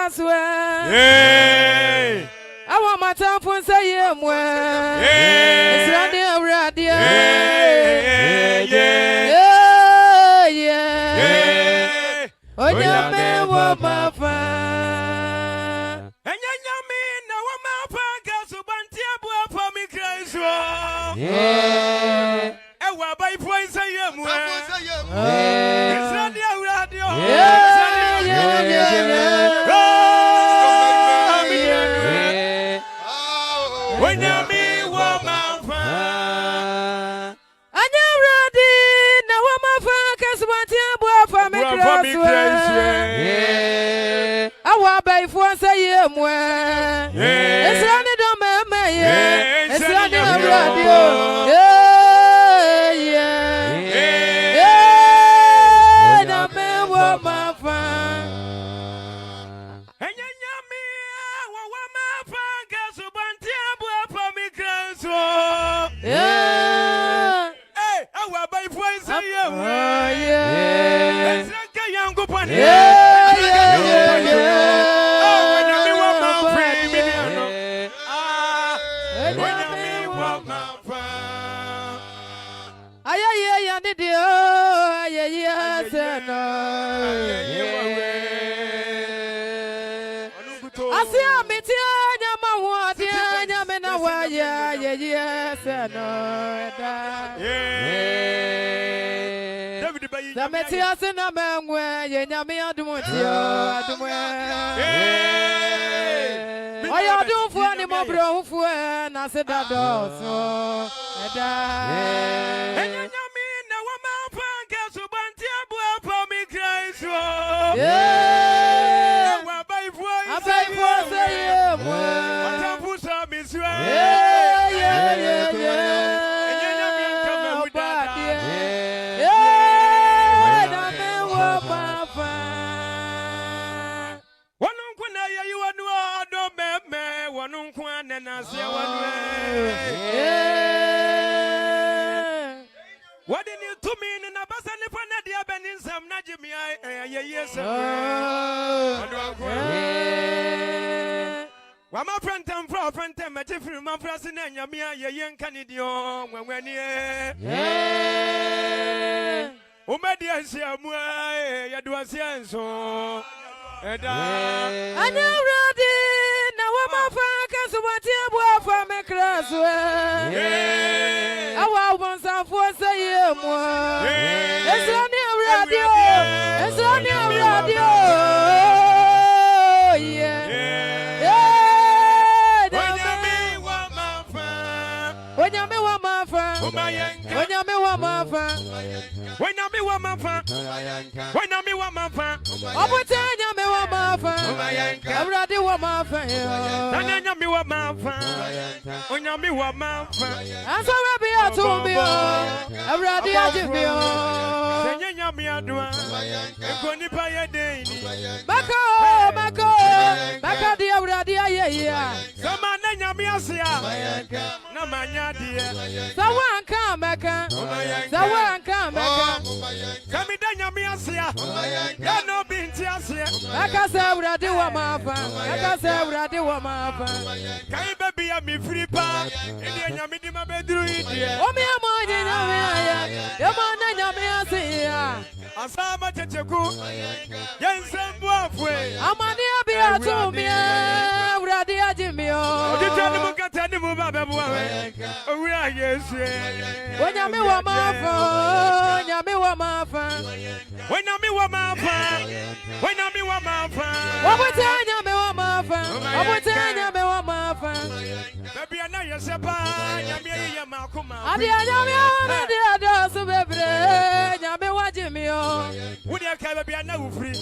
cross where I want my time for say him where it's running around here. Yeah. Oh, yeah, man, what my fan. And you mean no one my fan got so bantia for me crazy. Yeah. And what by points I am where it's running around here. When you mean what my fan. And you're ready. Now what my fan can bantia for me crazy. I want by for say him where it's running down my it's running around you. The Metias and a man where you know me, I do want you. I do for any more bro for and I said that also. And you know me, no one man gets to Bantia for me, Christ. Yeah, I pay for saying, what I put up is right. Yeah. What did you to me in a bus and if I had been some Najimi? Yes, well, my friend, I'm from friend, I'm a different my president, and Yamia, young Canadian, when we're near. Oh, my dear, you do a sense. And I'm ready. Now, my focus, what you want from a class. I want some for saying, it's on your radio. It's on your radio. Yeah. When you me want my friend, when you me want my friend, when you me want my friend, when you me want my friend, I'm going to tell you me want my friend, I'm ready want my friend, and you me want my friend, when you me want my friend, I'm so happy to be I'm ready to be on, and you me a do, and going to buy a day, Bako, dear, ready, yeah, some man, you me a see, no man. Someone come back. Someone come back. Come in, Yamiasia. You're no being Tiasia. I can say, I do a map. I can say, I do a map. Can you be a me free part? In your minimum bedroom. Oh, me, I'm on your man, Yamiasia. I saw my Cheku. Yes, I'm on the Abia to me. Radia Jimmy. Oh, you tell them to get them over. Oh, yes, when you me want my phone, you me want my phone. When you me want my phone, when you me want my phone. What would tell you me want my phone? What would tell you me want my phone? Baby, I know you're so bad. You me your Malcolm. I did so baby. You me watching me. Would you care be a no free?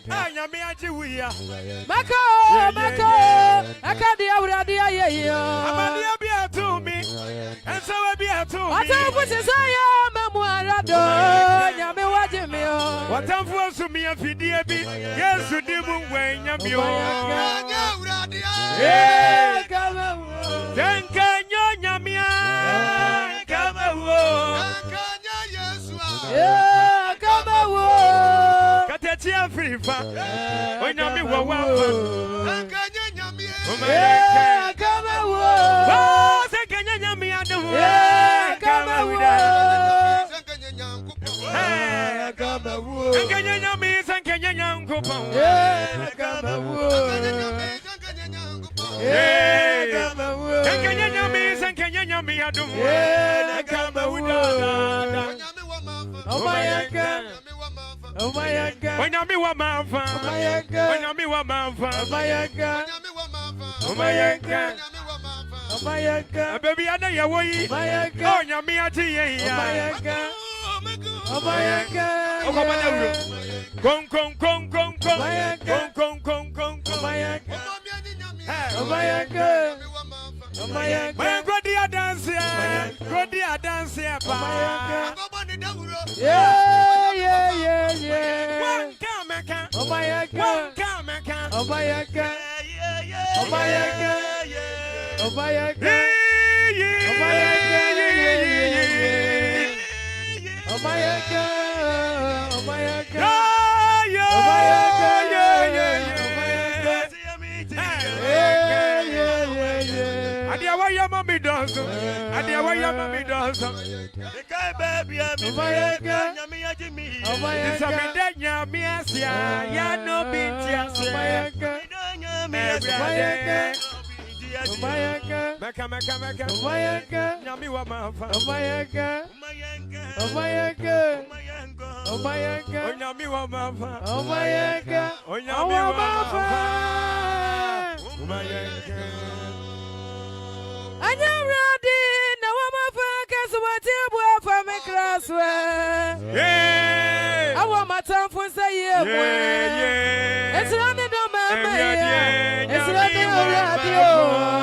I am me at you. Mako, I can't do already. I'm to me, and so I be at home. What time was I am, watching me. What time was to me, if you did be, yes, you did when you're yeah, come on. Then can you, Yamia? Come on. Yeah, come on. Katia Frifa, when you be one, oh my God, when I be one man, when I be one man, oh my God, oh my God, oh my God, baby, I know your way, oh my God, oh my God, oh my God, oh my God, gong gong gong gong gong, gong gong gong gong, oh my God, oh my God. Oh my God, go dia dance here, go dia dance here, pa. Yeah. One camera, oh my God, one camera, oh my God, oh my God, oh my God, oh my God, oh my God, oh my God. Your mommy does, and the way your mommy does. The guy, baby, I'm oh my God, oh my God, ya no bitch, oh my God, oh my God, Maka, oh my God, Yami Wamafa, oh my God, oh my God, oh my God, Yami Wamafa, oh my God, oh Yami Wamafa, oh my God. I'm ready. Now I'm a focus. What you want from me class? Yeah. I want my time for say yeah. It's not the number. It's not the radio.